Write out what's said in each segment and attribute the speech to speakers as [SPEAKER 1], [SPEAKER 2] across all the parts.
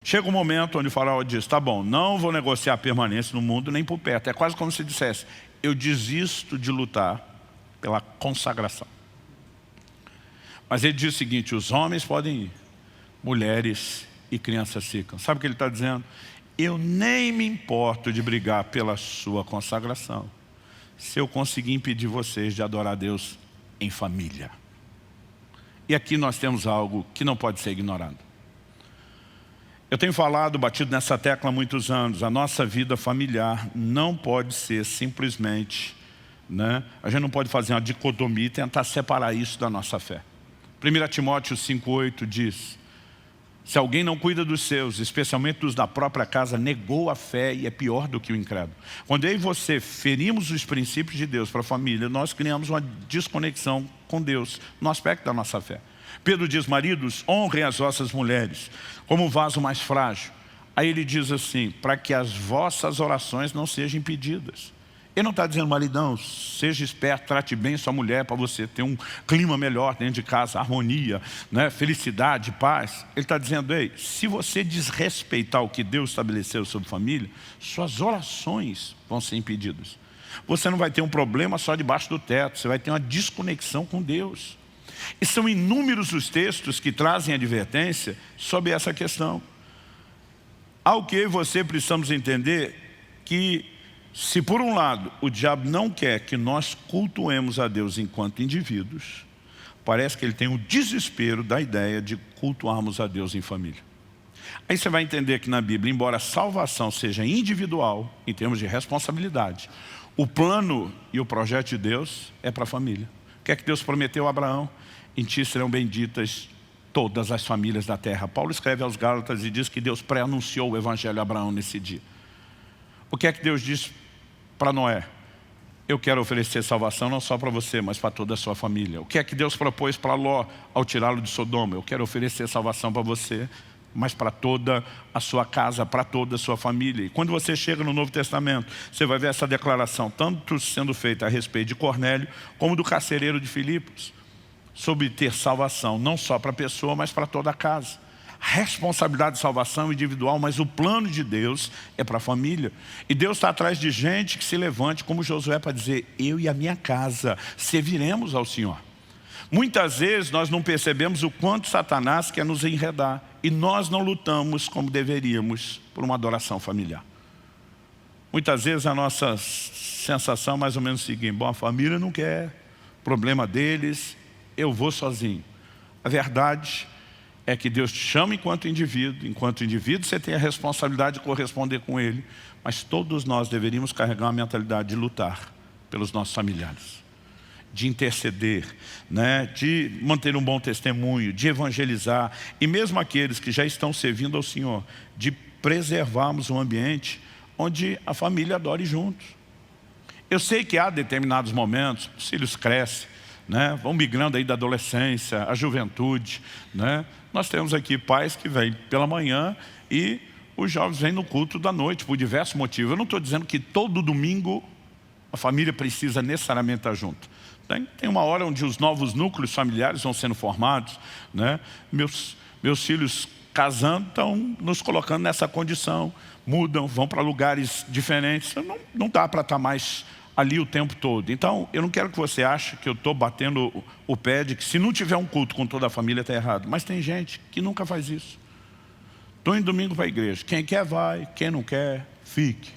[SPEAKER 1] Chega um momento onde o faraó diz, tá bom, não vou negociar a permanência no mundo nem por perto. É quase como se dissesse, eu desisto de lutar pela consagração. Mas ele diz o seguinte, os homens podem ir, mulheres e crianças ficam. Sabe o que ele está dizendo? Eu nem me importo de brigar pela sua consagração, se eu conseguir impedir vocês de adorar a Deus em família. E aqui nós temos algo que não pode ser ignorado. Eu tenho falado, batido nessa tecla há muitos anos, a nossa vida familiar não pode ser simplesmente, a gente não pode fazer uma dicotomia e tentar separar isso da nossa fé. 1 Timóteo 5,8 diz, se alguém não cuida dos seus, especialmente dos da própria casa, negou a fé e é pior do que o incrédulo. Quando eu e você ferimos os princípios de Deus para a família, nós criamos uma desconexão com Deus no aspecto da nossa fé. Pedro diz, maridos, honrem as vossas mulheres como o vaso mais frágil. Aí ele diz assim, para que as vossas orações não sejam impedidas. Ele não está dizendo, maridão, seja esperto, trate bem sua mulher para você ter um clima melhor dentro de casa, harmonia, felicidade, paz. Ele está dizendo, ei, se você desrespeitar o que Deus estabeleceu sobre família, suas orações vão ser impedidas. Você não vai ter um problema só debaixo do teto, você vai ter uma desconexão com Deus. E são inúmeros os textos que trazem advertência sobre essa questão. Ao que eu e você precisamos entender que, se por um lado o diabo não quer que nós cultuemos a Deus enquanto indivíduos, parece que ele tem um desespero da ideia de cultuarmos a Deus em família. Aí você vai entender que na Bíblia, embora a salvação seja individual, em termos de responsabilidade, o plano e o projeto de Deus é para a família. O que é que Deus prometeu a Abraão? Em ti serão benditas todas as famílias da terra. Paulo escreve aos Gálatas e diz que Deus pré-anunciou o evangelho a Abraão nesse dia. O que é que Deus disse para Noé? Eu quero oferecer salvação não só para você, mas para toda a sua família. O que é que Deus propôs para Ló ao tirá-lo de Sodoma? Eu quero oferecer salvação para você, mas para toda a sua casa, para toda a sua família. E quando você chega no Novo Testamento, você vai ver essa declaração, tanto sendo feita a respeito de Cornélio, como do carcereiro de Filipos, sobre ter salvação, não só para a pessoa, mas para toda a casa. A responsabilidade de salvação individual, mas o plano de Deus é para a família. E Deus está atrás de gente que se levante como Josué para dizer, eu e a minha casa serviremos ao Senhor. Muitas vezes nós não percebemos o quanto Satanás quer nos enredar e nós não lutamos como deveríamos por uma adoração familiar. Muitas vezes a nossa sensação é mais ou menos o seguinte, bom, a família não quer, problema deles, eu vou sozinho. A verdade é que Deus te chama enquanto indivíduo você tem a responsabilidade de corresponder com Ele, mas todos nós deveríamos carregar uma mentalidade de lutar pelos nossos familiares, de interceder, de manter um bom testemunho, de evangelizar, e mesmo aqueles que já estão servindo ao Senhor, de preservarmos um ambiente onde a família adore juntos. Eu sei que há determinados momentos, os filhos crescem, vão migrando aí da adolescência, à juventude, Nós temos aqui pais que vêm pela manhã e os jovens vêm no culto da noite, por diversos motivos. Eu não estou dizendo que todo domingo a família precisa necessariamente estar junto. Tem uma hora onde os novos núcleos familiares vão sendo formados, Meus filhos casando estão nos colocando nessa condição, mudam, vão para lugares diferentes, não dá para estar mais ali o tempo todo. Então, eu não quero que você ache que eu estou batendo o pé de que se não tiver um culto com toda a família está errado. Mas tem gente que nunca faz isso. Estou indo domingo para a igreja. Quem quer vai, quem não quer, fique.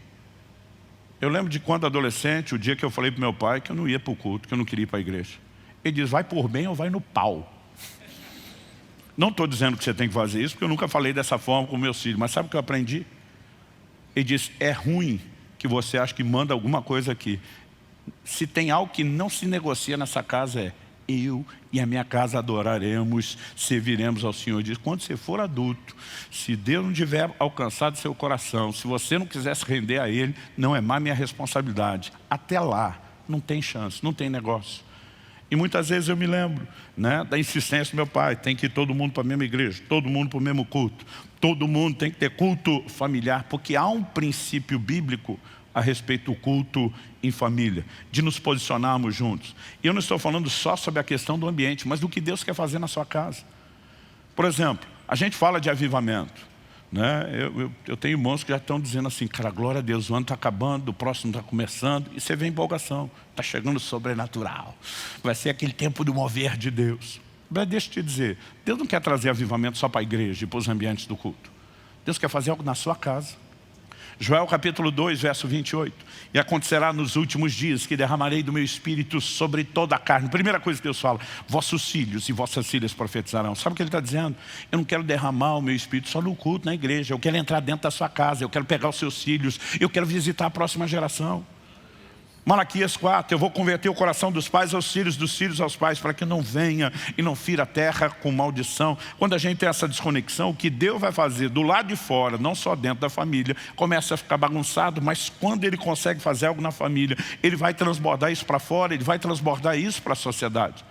[SPEAKER 1] Eu lembro de quando adolescente, o dia que eu falei para meu pai que eu não ia para o culto, que eu não queria ir para a igreja. Ele diz, vai por bem ou vai no pau. Não estou dizendo que você tem que fazer isso, porque eu nunca falei dessa forma com meus filhos. Mas sabe o que eu aprendi? Ele diz, é ruim que você acha que manda alguma coisa aqui. Se tem algo que não se negocia nessa casa é eu e a minha casa adoraremos, serviremos ao Senhor. Ele diz, quando você for adulto, se Deus não tiver alcançado seu coração, se você não quiser se render a Ele, não é mais minha responsabilidade. Até lá, não tem chance, não tem negócio. E muitas vezes eu me lembro da insistência do meu pai, tem que ir todo mundo para a mesma igreja, todo mundo para o mesmo culto, todo mundo tem que ter culto familiar, porque há um princípio bíblico a respeito do culto em família, de nos posicionarmos juntos. E eu não estou falando só sobre a questão do ambiente, mas do que Deus quer fazer na sua casa. Por exemplo, a gente fala de avivamento. Né? Eu tenho irmãos que já estão dizendo assim, cara, glória a Deus, o ano está acabando, o próximo está começando, e você vê empolgação, está chegando o sobrenatural, vai ser aquele tempo do mover de Deus. Mas deixa eu te dizer, Deus não quer trazer avivamento só para a igreja e para os ambientes do culto. Deus quer fazer algo na sua casa. Joel capítulo 2, verso 28. E acontecerá nos últimos dias que derramarei do meu espírito sobre toda a carne. Primeira coisa que Deus fala, vossos filhos e vossas filhas profetizarão. Sabe o que ele está dizendo? Eu não quero derramar o meu espírito só no culto, na igreja. Eu quero entrar dentro da sua casa, eu quero pegar os seus filhos, eu quero visitar a próxima geração. Malaquias 4, eu vou converter o coração dos pais aos filhos, dos filhos aos pais, para que não venha e não fira a terra com maldição. Quando a gente tem essa desconexão, o que Deus vai fazer do lado de fora, não só dentro da família, começa a ficar bagunçado, mas quando Ele consegue fazer algo na família, Ele vai transbordar isso para fora, Ele vai transbordar isso para a sociedade.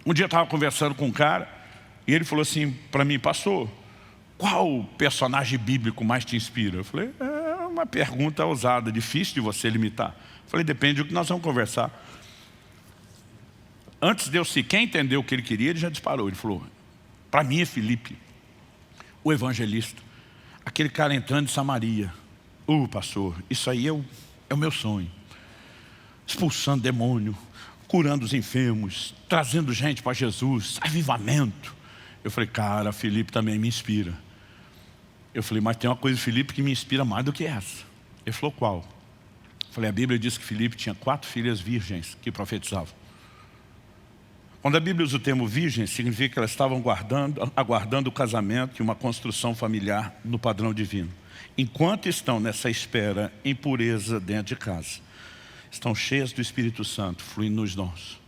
[SPEAKER 1] Um dia eu estava conversando com um cara, e ele falou assim para mim, pastor, qual personagem bíblico mais te inspira? Eu falei, uma pergunta ousada, difícil de você limitar. Falei, depende do que nós vamos conversar. Antes de eu sequer entender o que ele queria, ele já disparou. Ele falou, para mim é Filipe, o evangelista. Aquele cara entrando em Samaria. Pastor, isso aí é o meu sonho. Expulsando demônio, curando os enfermos, trazendo gente para Jesus, avivamento. Eu falei, cara, Filipe também me inspira. Eu falei, mas tem uma coisa, Filipe, que me inspira mais do que essa. Ele falou, qual? Eu falei, a Bíblia diz que Filipe tinha 4 filhas virgens que profetizavam. Quando a Bíblia usa o termo virgem, significa que elas estavam aguardando o casamento e uma construção familiar no padrão divino. Enquanto estão nessa espera em pureza dentro de casa, estão cheias do Espírito Santo, fluindo nos dons.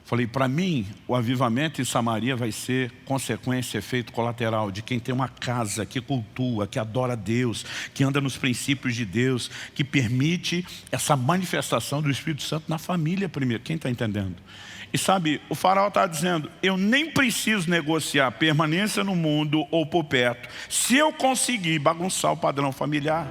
[SPEAKER 1] Falei, para mim, o avivamento em Samaria vai ser consequência, efeito colateral de quem tem uma casa que cultua, que adora Deus, que anda nos princípios de Deus, que permite essa manifestação do Espírito Santo na família primeiro. Quem está entendendo? E sabe, o faraó está dizendo, eu nem preciso negociar permanência no mundo ou por perto, se eu conseguir bagunçar o padrão familiar.